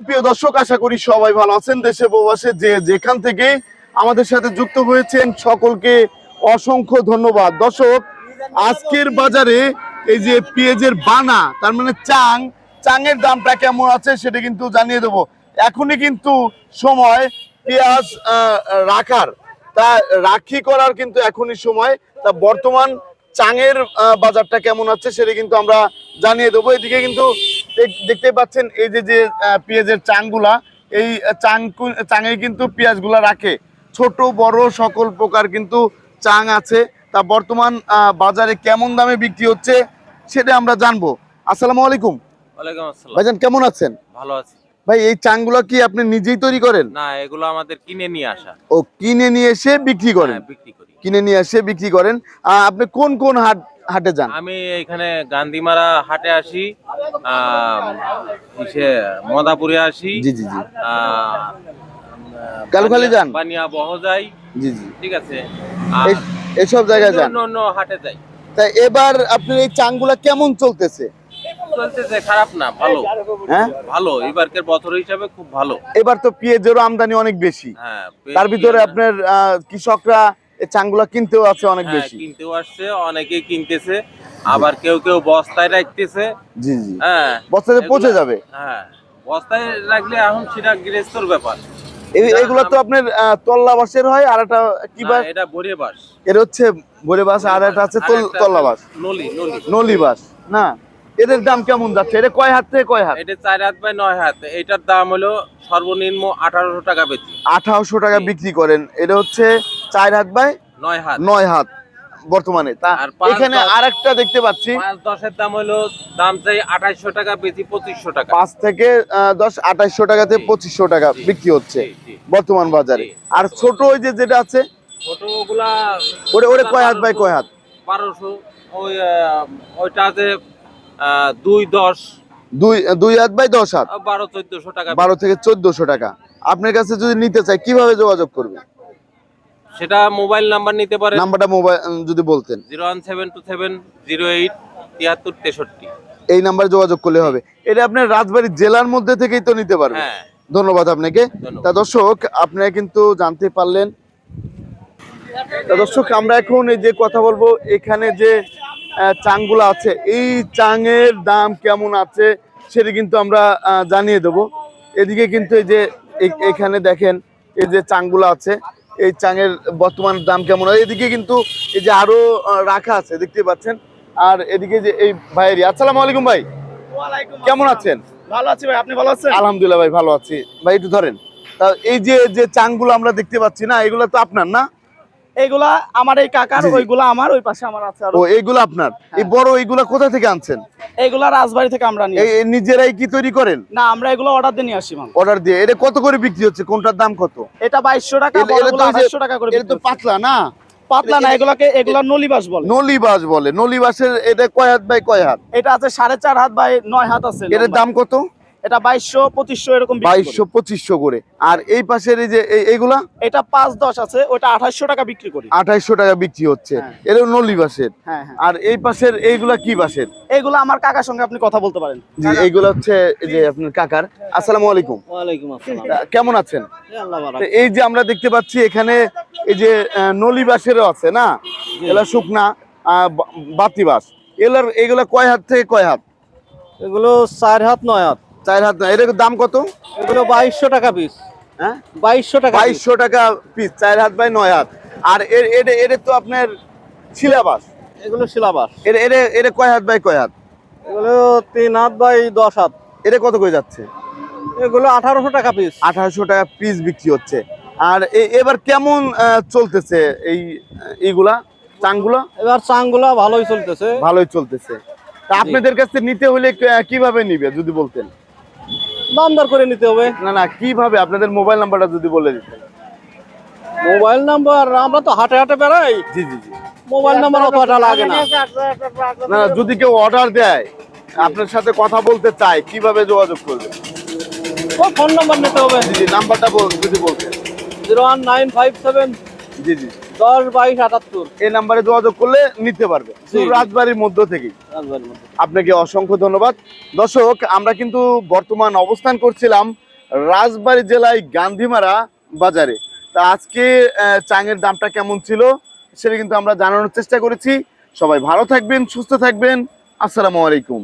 প্রিয় দর্শক, আশা করি সবাই ভালো আছেন। দেশে প্রবাসে যে যেখান থেকে আমাদের সাথে যুক্ত হয়েছেন সকলকে অসংখ্য ধন্যবাদ। দর্শক, আজকের বাজারে এই যে পেঁয়াজের বানা, তার মানে চাঙের দামটা কেমন আছে সেটা কিন্তু জানিয়ে দেবো। এখনই কিন্তু সময় পেঁয়াজ রাখার, তা রাখি করার কিন্তু এখনই সময়। তা বর্তমান চাঙের বাজারটা কেমন আছে সেটা কিন্তু আমরা জানিয়ে দেবো। এদিকে কিন্তু দেখতে পাচ্ছেন এই যে পেঁয়াজের চাংগুলা, এই চাঙে কিন্তু পেঁয়াজগুলা রাখে। ছোট বড় সকল প্রকার কিন্তু চাং আছে। তা বর্তমান বাজারে কেমন দামে বিক্রি হচ্ছে সেটা আমরা জানবো। আসসালামু আলাইকুম। ওয়ালাইকুম আসসালাম। ভাইজান কেমন আছেন? ভালো আছি। ভাই, এই চাংগুলা কি আপনি নিজেই তৈরি করেন? না, এগুলো আমাদের কিনে নিয়ে আসা। ও, কিনে নিয়ে এসে বিক্রি করেন? হ্যাঁ, বিক্রি করি। কিনে নিয়ে এসে বিক্রি করেন। আপনি কোন কোন হাটে যান? আমি এখানে গান্ধীমারা হাটে আসি, মদাপুরে আসি। জি জি জি। আহ, কালুখালী যান? বানিয়া বহ যাই। জি জি। ঠিক আছে। এসব জায়গায় যান? অন্য হাটে যাই। তাই এবার আপনার এই চাংগুলা কেমন চলতেছে? চলতেছে, খারাপ না, ভালো। হ্যাঁ, ভালো। এবারকার বছর হিসাবে খুব ভালো। এবার তো পেঁয়াজেরও আমদানি অনেক বেশি। হ্যাঁ, তার ভিতরে আপনার কৃষকরা এই চাংগুলা কিনতেও আছে অনেক বেশি। কিনতেও আসছে, অনেকেই কিনতেছে, আবার কেউ কেউ বস্তায় রাখতেছে। জি জি। হ্যাঁ, বস্তাতে পচে যাবে। হ্যাঁ, বস্তায় রাখলে এখন সেটা গৃহস্থর ব্যাপার। এগুলা তো আপনার তল্লা বাঁশের হয়, আর একটা কি বাঁশ? এটা বড়ে বাঁশ। এর হচ্ছে বড়ে বাঁশ, আর একটা আছে তল্লা বাঁশ, নলি নলি নলি বাঁশ। না, এদের দাম কেমন যাচ্ছে? এটা কয় হাত থেকে কয় হাত? এটা 4 হাত বাই 9 হাত। এটার দাম হলো সর্বনিম্ন 1800 টাকা বেচি। 1800 টাকা বিক্রি করেন। এটা হচ্ছে 4 হাত বাই 9 হাত। 9 হাত বর্তমানে। তা আর এখানে আরেকটা দেখতে পাচ্ছি 5-10 এর দাম হলো, দাম চাই 2800 টাকা, বেচি 2500 টাকা। 5 থেকে 10, 2800 টাকাতে 2500 টাকা বিক্রি হচ্ছে বর্তমান বাজারে। আর ছোট ওই যেটা আছে ছোটগুলা ওরে কয় হাত বাই কয় হাত? 1200। ওইটা আছে 2-10, 2 হাত বাই 10 হাত, 12-1400 টাকা। 12 থেকে 1400 টাকা। আপনার কাছে যদি নিতে চাই কিভাবে যোগাযোগ করবে? সেটা মোবাইল নাম্বার নিতে পারেন। নাম্বারটা মোবাইল যদি বলতেন। 01727087363। এই নাম্বারে যোগাযোগ করলে হবে। এটা আপনার রাজবাড়ী জেলার মধ্যে থেকেই তো নিতে পারবেন। হ্যাঁ, ধন্যবাদ আপনাকে। তা দর্শক, আপনারা কিন্তু জানতে পারলেন। তা দর্শক, আমরা এখন এই যে কথা বলবো, এখানে যে চাংগুলো আছে এই চাঙের দাম কেমন আছে সেটা কিন্তু আমরা জানিয়ে দেব। এদিকে কিন্তু এই যে এখানে দেখেন এই যে চাংগুলো আছে, এই চাঙের বর্তমান দাম কেমন। এদিকে কিন্তু এই যে আরো রাখা আছে দেখতে পাচ্ছেন। আর এদিকে যে এই ভাইয়ের, আসসালামু আলাইকুম ভাই, কেমন আছেন? ভালো আছি ভাই, আপনি ভালো আছেন? আলহামদুলিল্লাহ ভাই, ভালো আছি ভাই। একটু ধরেন। তা এই যে চাংগুলো আমরা দেখতে পাচ্ছি না, এগুলো তো আপনার না? এইগুলা আমার এই কাকার, ওইগুলা আমার, ওই পাশে আমার আছে। আর ও, এইগুলো আপনার? এই বড় এইগুলা কোথা থেকে আনছেন? এইগুলা রাজবাড়ি থেকে আমরা নিয়ে আসি। নিজেরাই কি তৈরি করেন? না, আমরা এগুলো অর্ডার দিয়ে নিয়ে আসি। অর্ডার দিয়ে? এটা কত করে বিক্রি হচ্ছে? কোনটার দাম কত? এটা 2200 টাকা, বড়গুলো 2800 টাকা করে। এটা তো পাতলা না? পাতলা না, এগুলা নলিবাস বলে। নলিবাস বলে। নলিবাসের এটা কয় হাত বাই কয় হাত? এটা আছে 4.5 হাত বাই 9 হাত আছে। এর দাম কত? এটা 2200-2500 এরকম। 2200-2500 করে। আর এই পাশের এই যে এইগুলা? এটা 5-10 আছে, ওটা 2800 টাকা বিক্রি করি। 2800 টাকা বিক্রি হচ্ছে। এটা নলিবাসের। হ্যাঁ। আর এই পাশের এইগুলা কি বাসের? এগুলা আমার কাকার সঙ্গে আপনি কথা বলতে পারেন। জি, এইগুলা হচ্ছে এই যে আপনার কাকার। আসসালামু আলাইকুম। ওয়ালাইকুম আসসালাম। কেমন আছেন? আল্লাহ বারাক। এই যে আমরা দেখতে পাচ্ছি এখানে এই যে নলিবাসেরও আছে না, এগুলা শুকনা বাতি বাস। এগুলা কয় হাত থেকে কয় হাত? এগুলো 4 হাত 9 হাত। 4 হাত না? এর দাম কত? এগুলো 2200 টাকা পিস। হ্যাঁ, 2200 টাকা। 2200 টাকা পিস, 4 হাত বাই 9 হাত। আর এর তো আপনার শিলাবাস। এগুলো শিলাবাস। এর কয় হাত বাই কয় হাত? এগুলো 3 হাত বাই 10 হাত। এটা কত করে যাচ্ছে? এগুলো 1800 টাকা পিস। 1800 টাকা পিস বিক্রি হচ্ছে। আর এবার কেমন চলতেছে এইগুলা চাংগুলা? এবার চাংগুলা ভালোই চলতেছে। ভালোই চলতেছে। তা আপনাদের কাছে নিতে হলে কিভাবে নিবে যদি বলতেন? দাম দর করে নিতে হবে। না, কিভাবে? আপনাদের মোবাইল নাম্বারটা যদি বলে দিতেন। মোবাইল নাম্বার, আমরা তো হাটে হাটে বেড়াই। জি জি জি। মোবাইল নাম্বার অতটা লাগে না। না, যদি কেউ অর্ডার দেয়, আপনার সাথে কথা বলতে চায়, কিভাবে যোগাযোগ করবে? ও ফোন নাম্বার নিতে হবে। জি জি, নাম্বারটা যদি বলতেন। 01957 জি জি, 10 22 78। এই নাম্বারে যোগাযোগ করলে নিতে পারবে, রাজবাড়ির মধ্য থেকেই। আপনাকে অসংখ্য ধন্যবাদ। দর্শক, আমরা কিন্তু বর্তমান অবস্থান করছিলাম রাজবাড়ী জেলায় গান্ধীমারা বাজারে। তা আজকে চাঙের দামটা কেমন ছিল সেটা কিন্তু আমরা জানানোর চেষ্টা করেছি। সবাই ভালো থাকবেন, সুস্থ থাকবেন। আসসালামু আলাইকুম।